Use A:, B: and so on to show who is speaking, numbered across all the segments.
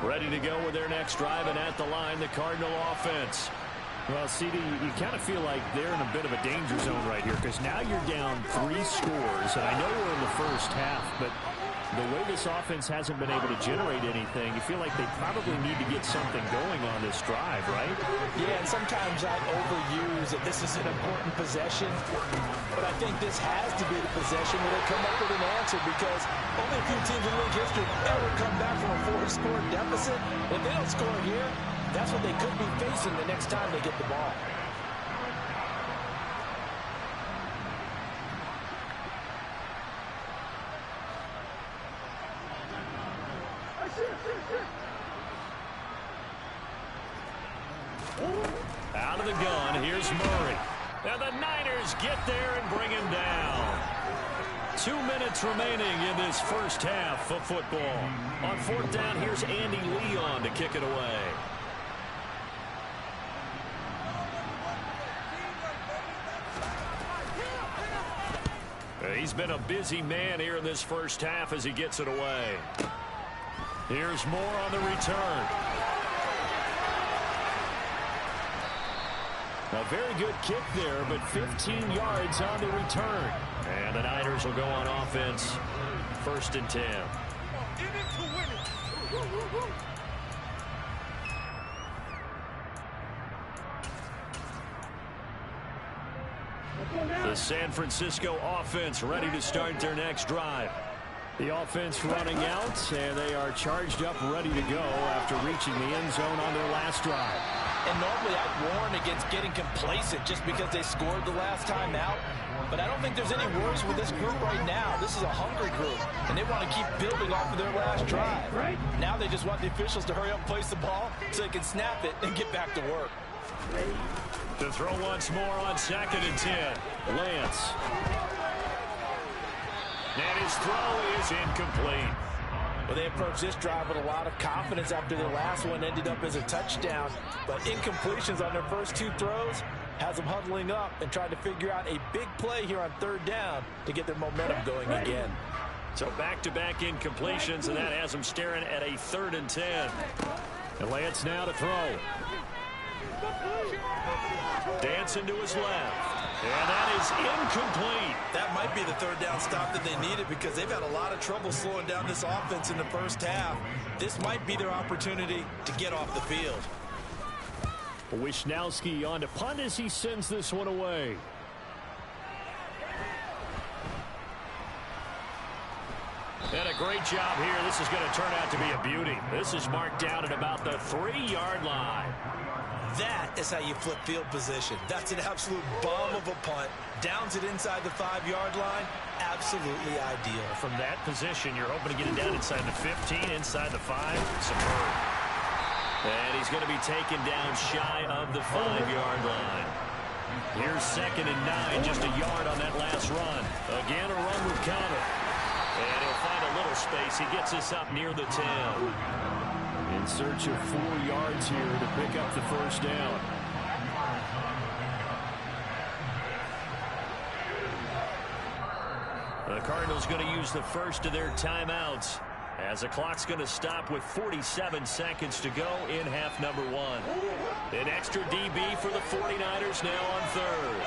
A: Ready to go with their next drive, and at the line, the Cardinal offense. Well, CD, you kind of feel like they're in a bit of a danger zone right here because now you're down 3 scores, and I know we're in the first half, but the way this offense hasn't been able to generate anything, you feel like they probably need to get something going on this drive, right?
B: Yeah, and sometimes I overuse that this is an important possession, but I think this has to be the possession where they come up with an answer because only a few teams in league history have ever come back from a 4-score deficit. If they don't score here, that's what they could be facing the next time they get the ball.
A: Out of the gun, here's Murray. And the Niners get there and bring him down. 2 minutes remaining in this first half of football. On 4th down, here's Andy Leon to kick it away. He's been a busy man here in this first half as he gets it away. Here's Moore on the return. A very good kick there, but 15 yards on the return. And the Niners will go on offense. 1st and 10. The San Francisco offense ready to start their next drive. The offense running out, and they are charged up, ready to go after reaching the end zone on their last drive.
B: And normally I'd warn against getting complacent just because they scored the last time out. But I don't think there's any worries with this group right now. This is a hungry group, and they want to keep building off of their last drive. Now they just want the officials to hurry up and place the ball so they can snap it and get back to work.
A: To throw once more on 2nd and 10. Lance. And his throw is incomplete.
B: Well, they approached this drive with a lot of confidence after their last one ended up as a touchdown. But incompletions on their first 2 throws has them huddling up and trying to figure out a big play here on 3rd down to get their momentum going again.
A: So back-to-back incompletions, and that has them staring at a 3rd and 10. And Lance now to throw. Dancing to his left. And that is incomplete.
B: That might be the 3rd down stop that they needed because they've had a lot of trouble slowing down this offense in the first half. This might be their opportunity to get off the field.
A: Wisnowski on to punt as he sends this one away. And a great job here. This is going to turn out to be a beauty. This is marked down at about the 3-yard line.
B: That is how you flip field position. That's an absolute bomb of a punt. Downs it inside the 5-yard line. Absolutely ideal.
A: From that position, you're hoping to get it down inside the 15, inside the 5. Superb. And he's going to be taken down shy of the 5-yard line. Here's 2nd and 9, just a yard on that last run. Again, a run will counter. And he'll find a little space. He gets us up near the 10. In search of 4 yards here to pick up the 1st down. The Cardinals going to use the first of their timeouts as the clock's going to stop with 47 seconds to go in half number 1. An extra DB for the 49ers now on 3rd.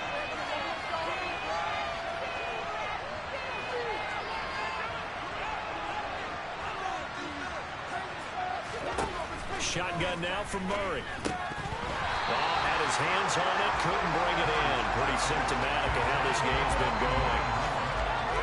A: Shotgun now from Murray. Ball had his hands on it, couldn't bring it in. Pretty symptomatic of how this game's been going.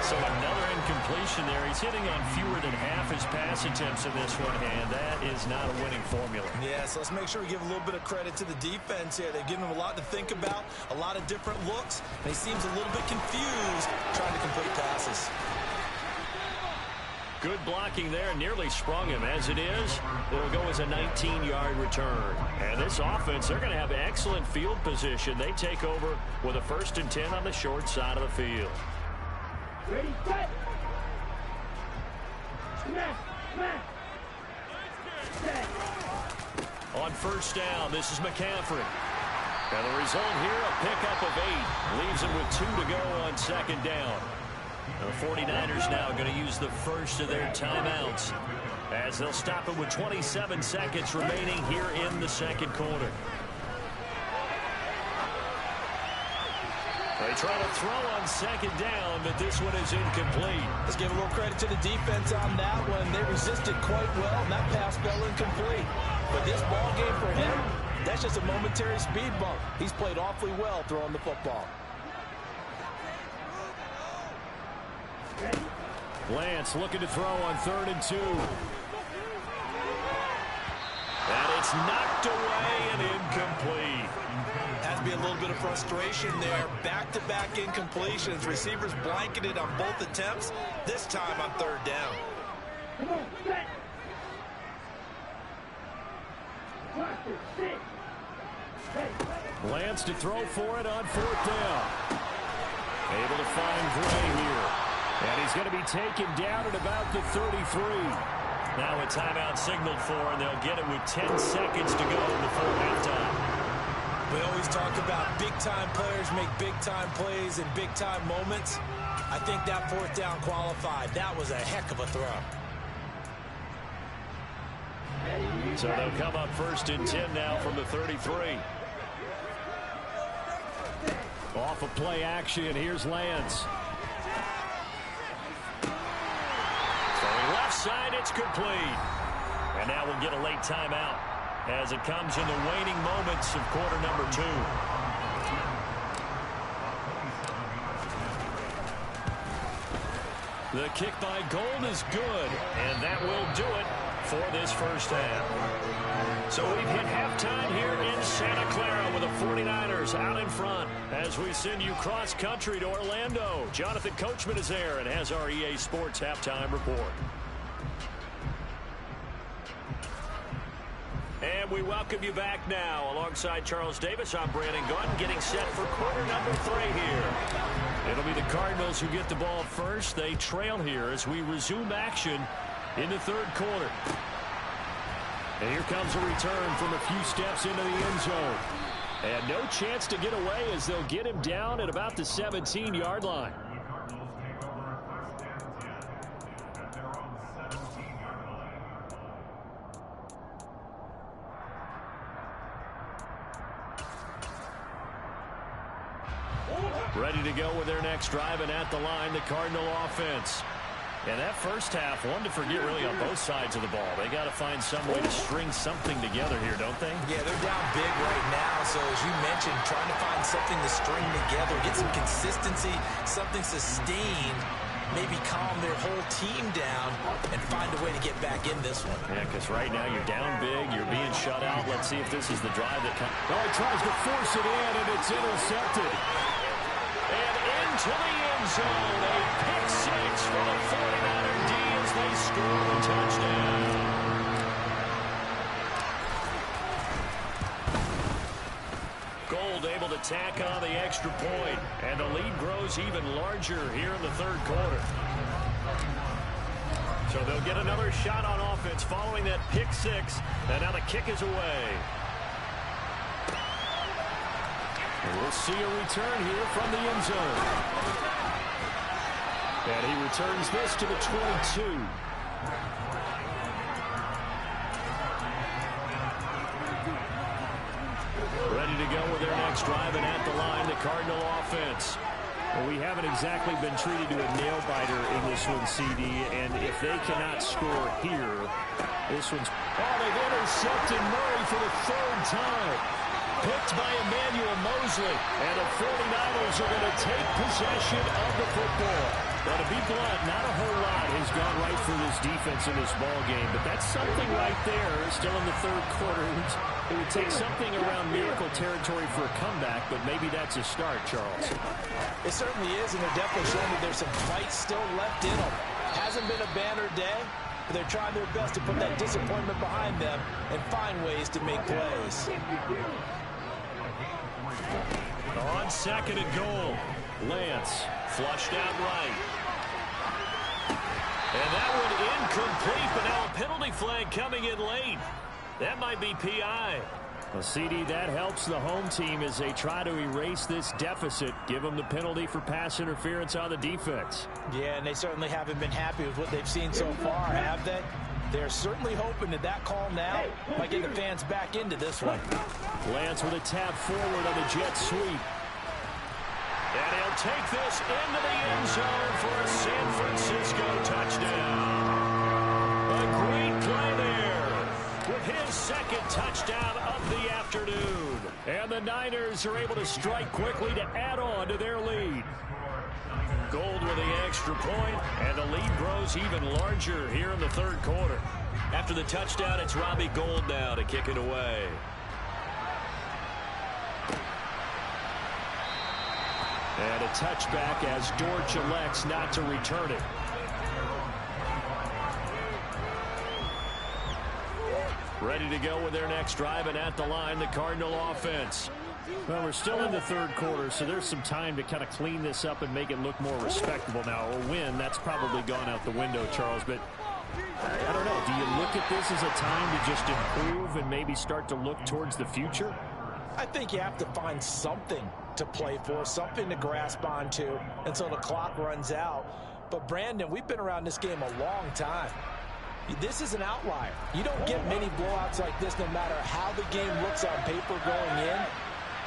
A: So another incompletion there. He's hitting on fewer than half his pass attempts in this one, and that is not a winning formula.
B: Yeah, so let's make sure we give a little bit of credit to the defense here. They've given him a lot to think about, a lot of different looks, and he seems a little bit confused trying to complete passes.
A: Good blocking there, nearly sprung him. As it is, it'll go as a 19-yard return. And this offense, they're going to have excellent field position. They take over with a 1st and 10 on the short side of the field.
C: Ready, set.
A: On 1st down, this is McCaffrey. And the result here, a pickup of 8. Leaves him with 2 to go on 2nd down. The 49ers now going to use the first of their timeouts as they'll stop it with 27 seconds remaining here in the second quarter. They try to throw on second down, but this one is incomplete.
B: Let's give a little credit to the defense on that one. They resisted quite well, and that pass fell incomplete. But this ball game for him, that's just a momentary speed bump. He's played awfully well throwing the football.
A: Lance looking to throw on 3rd and 2. And it's knocked away and incomplete.
B: Has to be a little bit of frustration there. Back-to-back incompletions. Receivers blanketed on both attempts. This time on 3rd down.
C: Come on, set. Watch it, sit. Hey.
A: Lance to throw for it on 4th down. Able to find Gray here. And he's going to be taken down at about the 33. Now a timeout signaled for, and they'll get it with 10 seconds to go before halftime.
B: We always talk about big-time players make big-time plays in big-time moments. I think that 4th down qualified. That was a heck of a throw.
A: So they'll come up 1st and 10 now from the 33. Off of play action, here's Lance. Throwing left side, it's complete. And now we'll get a late timeout as it comes in the waning moments of quarter number 2. The kick by Gold is good, and that will do it for this first half. So we've hit halftime here in Santa Clara with the 49ers out in front as we send you cross-country to Orlando. Jonathan Coachman is there and has our EA Sports halftime report. And we welcome you back now. Alongside Charles Davis, I'm Brandon Gunn, getting set for quarter number 3 here. It'll be the Cardinals who get the ball first. They trail here as we resume action in the 3rd quarter. And here comes a return from a few steps into the end zone. And no chance to get away as they'll get him down at about the 17-yard line. Ready to go with their next drive, and at the line, the Cardinal offense. And that first half, one to forget really on both sides of the ball. They got to find some way to string something together here, don't they?
B: Yeah, they're down big right now. So as you mentioned, trying to find something to string together, get some consistency, something sustained, maybe calm their whole team down and find a way to get back in this one.
A: Yeah, because right now you're down big, you're being shut out. Let's see if this is the drive that comes. Oh, he tries to force it in, and it's intercepted. And into the end zone, a pick 6 for the 49er D as they score a touchdown. Gold able to tack on the extra point, and the lead grows even larger here in the 3rd quarter. So they'll get another shot on offense following that pick 6, and now the kick is away. And we'll see a return here from the end zone. And he returns this to the 22. Ready to go with their next drive, and at the line, the Cardinal offense. Well, we haven't exactly been treated to a nail-biter in this one, CD, and if they cannot score here, this one's... Oh, they've intercepted Murray for the 3rd time. Picked by Emmanuel Mosley, and the 49ers are going to take possession of the football. Now, to be blunt, not a whole lot has gone right for this defense in this ball game, but that's something right there. Still in the 3rd quarter. It would take something around miracle territory for a comeback, but maybe that's a start, Charles.
B: It certainly is, and they're definitely showing that there's some fight still left in them. Hasn't been a banner day, but they're trying their best to put that disappointment behind them and find ways to make plays.
A: On 2nd and goal, Lance flushed out right. And that one incomplete, but now a penalty flag coming in late. That might be PI. Well, CD, that helps the home team as they try to erase this deficit. Give them the penalty for pass interference on the defense.
B: Yeah, and they certainly haven't been happy with what they've seen so far, have they? They're certainly hoping that call now might get the fans back into this one.
A: Lance with a tap forward on the jet sweep. And he'll take this into the end zone for a San Francisco touchdown. A great play there with his second touchdown of the afternoon. And the Niners are able to strike quickly to add on to their lead. Gold with the extra point, and the lead grows even larger here in the third quarter. After the touchdown, it's Robbie Gould now to kick it away. And a touchback as Dortch elects not to return it. Ready to go with their next drive, and at the line, the Cardinal offense. Well, we're still in the third quarter, so there's some time to kind of clean this up and make it look more respectable now. A win, that's probably gone out the window, Charles, but I don't know. Do you look at this as a time to just improve and maybe start to look towards the future?
B: I think you have to find something to play for, something to grasp onto until the clock runs out. But, Brandon, we've been around this game a long time. This is an outlier. You don't get many blowouts like this no matter how the game looks on paper going in.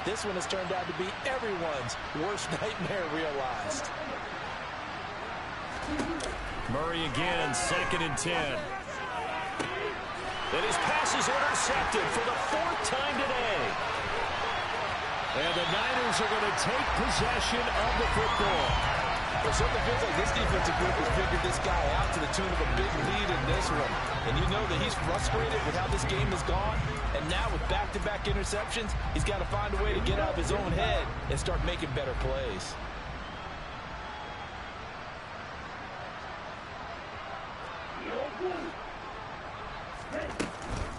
B: This one has turned out to be everyone's worst nightmare realized.
A: Murray again, 2nd and 10. And his pass is intercepted for the 4th time today. And the Niners are going to take possession of the football.
B: It certainly feels like this defensive group has figured this guy out to the tune of a big lead in this one. And you know that he's frustrated with how this game has gone. And now with back-to-back interceptions, he's got to find a way to get out of his own head and start making better plays.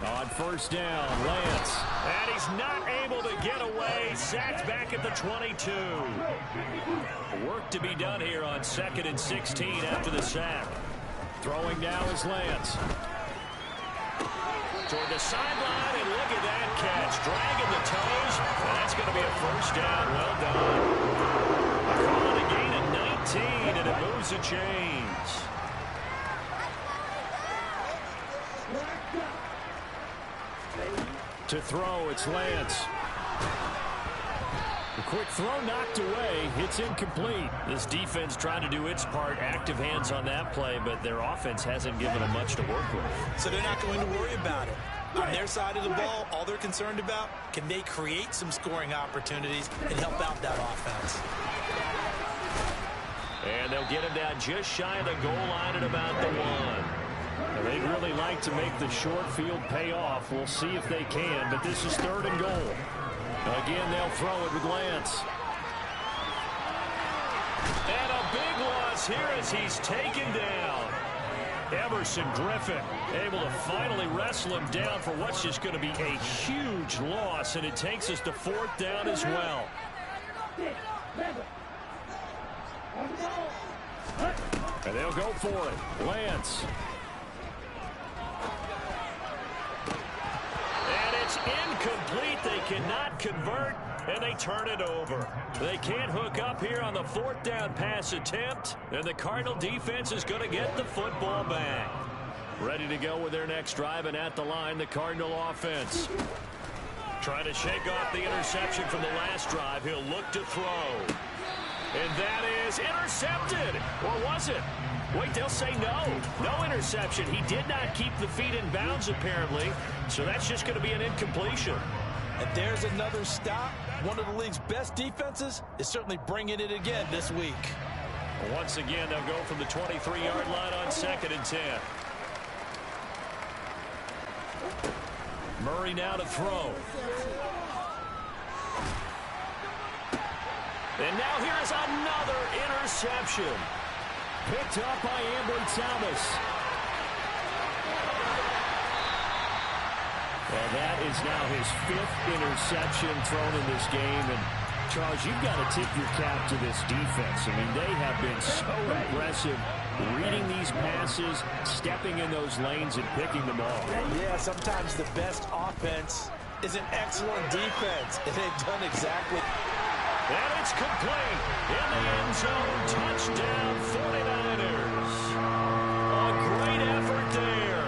A: On first down, Lance. And he's not able to get away. Sacked back at the 22. Work to be done here on 2nd and 16 after the sack. Throwing now is Lance. Toward the sideline, and look at that catch. Dragging the toes. And that's going to be a first down. Well done. Calling a gain of 19, and it moves the chains. To throw, it's Lance. The quick throw knocked away. It's incomplete. This defense trying to do its part. Active hands on that play, but their offense hasn't given them much to work with.
D: So they're not going to worry about it. On their side of the ball, all they're concerned about, can they create some scoring opportunities and help out that offense?
A: And they'll get him down just shy of the goal line at about the 1. They'd really like to make the short field pay off. We'll see if they can, but this is 3rd and goal. Again, they'll throw it with Lance. And a big loss here as he's taken down. Everson Griffin able to finally wrestle him down for what's just going to be a huge loss, and it takes us to 4th down as well. And they'll go for it. Lance. Incomplete. They cannot convert, and they turn it over. They can't hook up here on the 4th down pass attempt, and the Cardinal defense is going to get the football back. Ready to go with their next drive, and at the line, the Cardinal offense. Trying to shake off the interception from the last drive. He'll look to throw. And that is intercepted. Or was it? Wait, they'll say no. No interception. He did not keep the feet in bounds, apparently. So that's just going to be an incompletion.
B: And there's another stop. One of the league's best defenses is certainly bringing it again this week.
A: Once again, they'll go from the 23-yard line on 2nd and 10. Murray now to throw. And now here's another interception. Picked up by Ambry Thomas. Well, that is now his 5th interception thrown in this game. And, Charles, you've got to tip your cap to this defense. I mean, they have been so aggressive, reading these passes, stepping in those lanes, and picking them off.
B: Yeah, sometimes the best offense is an excellent defense, and they've done exactly.
A: And it's complete. In the end zone, touchdown 49ers. A great effort there.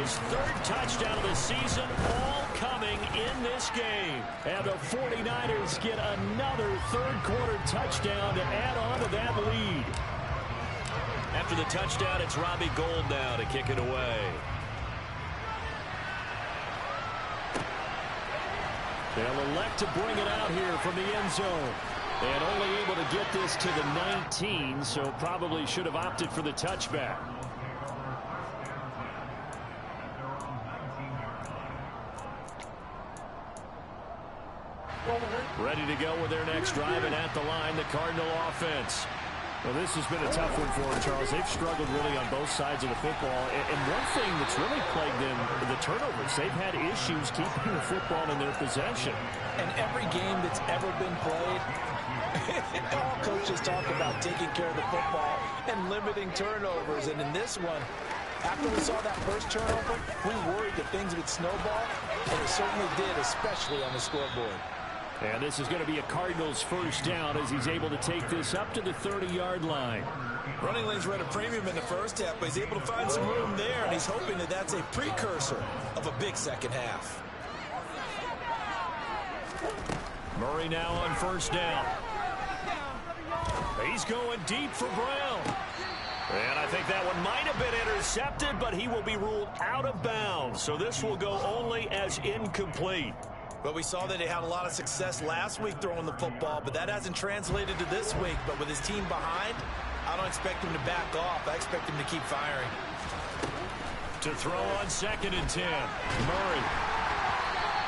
A: His third touchdown of the season, all coming in this game. And the 49ers get another third-quarter touchdown to add on to that lead. After the touchdown, it's Robbie Gould now to kick it away. They'll elect to bring it out here from the end zone. And only able to get this to the 19, so probably should have opted for the touchback. Ready to go with their next drive, and at the line, the Cardinal offense.
E: Well, this has been a tough one for them, Charles. They've struggled really on both sides of the football. And one thing that's really plagued them, the turnovers. They've had issues keeping the football in their possession.
B: And every game that's ever been played, all coaches talk about taking care of the football and limiting turnovers. And in this one, after we saw that first turnover, we worried that things would snowball, and it certainly did, especially on the scoreboard.
A: And this is going to be a Cardinals first down as he's able to take this up to the 30-yard line.
D: Running lanes were at a premium in the first half, but he's able to find some room there, and he's hoping that that's a precursor of a big second half.
A: Murray now on first down. He's going deep for Brown. And I think that one might have been intercepted, but he will be ruled out of bounds. So this will go only as incomplete.
D: But we saw that he had a lot of success last week throwing the football, but that hasn't translated to this week. But with his team behind, I don't expect him to back off. I expect him to keep firing.
A: To throw on 2nd and 10. Murray.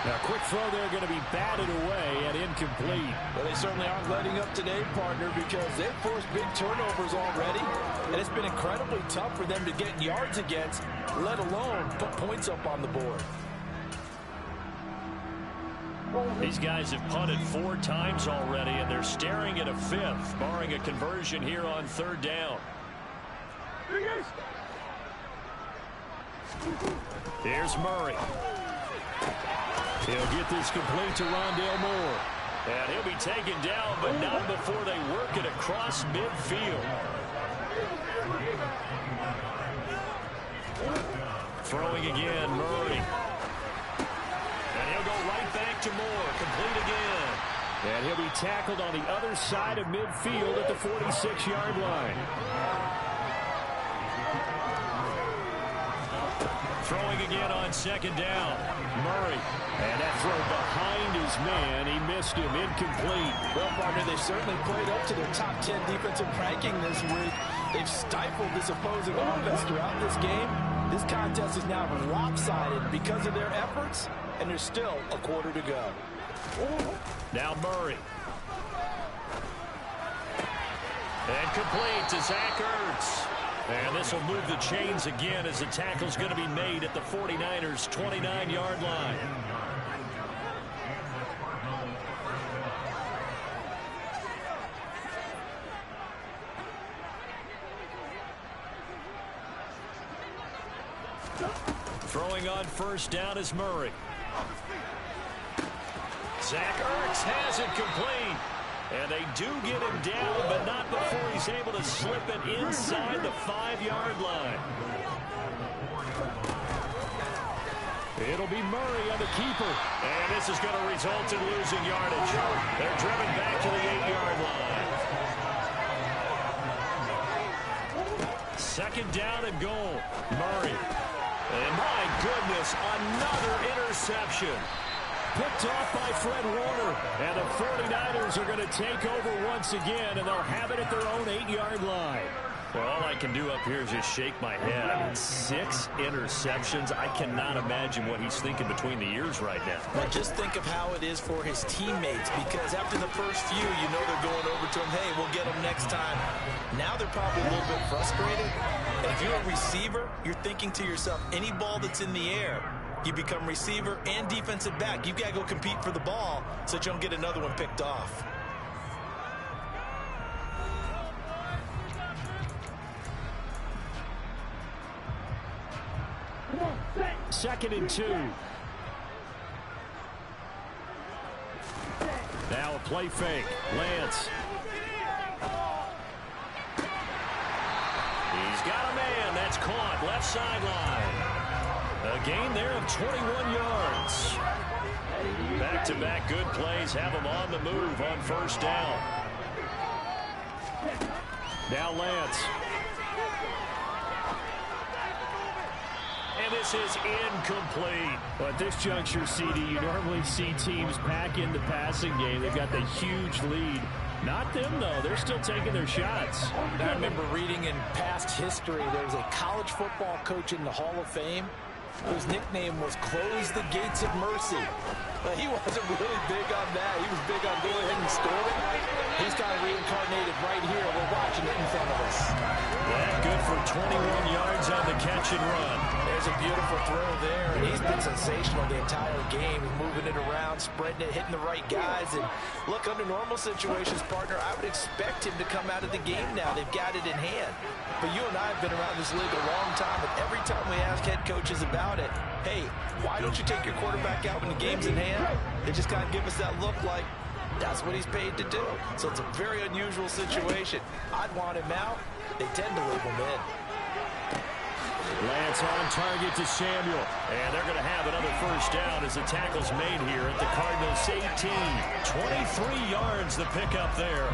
A: Now, quick throw there going to be batted away and incomplete.
B: Well, they certainly aren't letting up today, partner, because they've forced big turnovers already, and it's been incredibly tough for them to get yards against, let alone put points up on the board.
A: These guys have punted 4 times already, and they're staring at a 5th, barring a conversion here on 3rd down. Here's Murray. He'll get this complete to Rondale Moore. And he'll be taken down, but not before they work it across midfield. Throwing again, Murray. And he'll go right back to Moore, complete again. And he'll be tackled on the other side of midfield at the 46-yard line. Throwing again on 2nd down. Murray. And that throw behind his man. He missed him. Incomplete.
B: Well, partner, they've certainly played up to their top 10 defensive ranking this week. They've stifled this opposing offense throughout this game. This contest is now lopsided because of their efforts, and there's still a quarter to go.
A: Now Murray. And complete to Zach Ertz. And this will move the chains again as the tackle's going to be made at the 49ers' 29-yard line. Throwing on first down is Murray. Zach Ertz has it complete. And they do get him down, but not before he's able to slip it inside the 5-yard line. It'll be Murray on the keeper. And this is going to result in losing yardage. They're driven back to the 8-yard line. 2nd down and goal. Murray. And my goodness, another interception. Picked off by Fred Warner. And the 49ers are going to take over once again, and they'll have it at their own 8-yard line. Well, all I can do up here is just shake my head. I mean, 6 interceptions. I cannot imagine what he's thinking between the ears right now.
D: Now, just think of how it is for his teammates, because after the first few, you know they're going over to him, hey, we'll get him next time. Now they're probably a little bit frustrated. And if you're a receiver, you're thinking to yourself, any ball that's in the air, you become receiver and defensive back. You've got to go compete for the ball so that you don't get another one picked off.
C: Come on, set.
A: 2nd and 2.
E: Now a play fake. Lance.
A: He's got a man. That's caught. Left sideline. A gain there of 21 yards. Back-to-back good plays have him on the move on first down.
E: Now Lance.
A: And this is incomplete.
E: Well, at this juncture, CD, you normally see teams pack in the passing game. They've got the huge lead. Not them, though. They're still taking their shots.
B: I remember reading in past history, there was a college football coach in the Hall of Fame whose nickname was Close the Gates of Mercy. But he wasn't really big on that. He was big on going ahead and scoring. He's kind of reincarnated right here. We're watching it in front of us.
A: Yeah, good for 21 yards on the catch and run.
D: There's a beautiful throw there, and he's been sensational the entire game. He's moving it around, spreading it, hitting the right guys. And look, under normal situations, partner, I would expect him to come out of the game now. They've got it in hand. But you and I have been around this league a long time, and every time we ask head coaches about it, hey, why don't you take your quarterback out when the game's in hand? They just kind of give us that look like that's what he's paid to do. So it's a very unusual situation. I'd want him out. They tend to leave him in.
A: Lance on target to Samuel. And they're going to have another first down as the tackle's made here at the Cardinals 18. 23 yards the pickup there.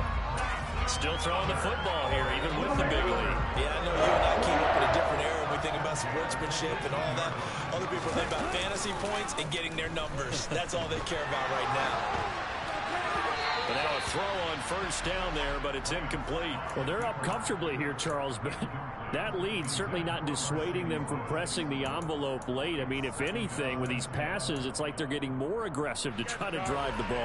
A: Still throwing the football here, even with the big lead.
D: Yeah, I know you and I came up in a different era when we think about sportsmanship and all that. Other people think about fantasy points and getting their numbers. That's all they care about right now.
A: But now a throw on first down there, but it's incomplete.
E: Well, they're up comfortably here, Charles, but that lead certainly not dissuading them from pressing the envelope late. I mean, if anything, with these passes, it's like they're getting more aggressive to try to drive the ball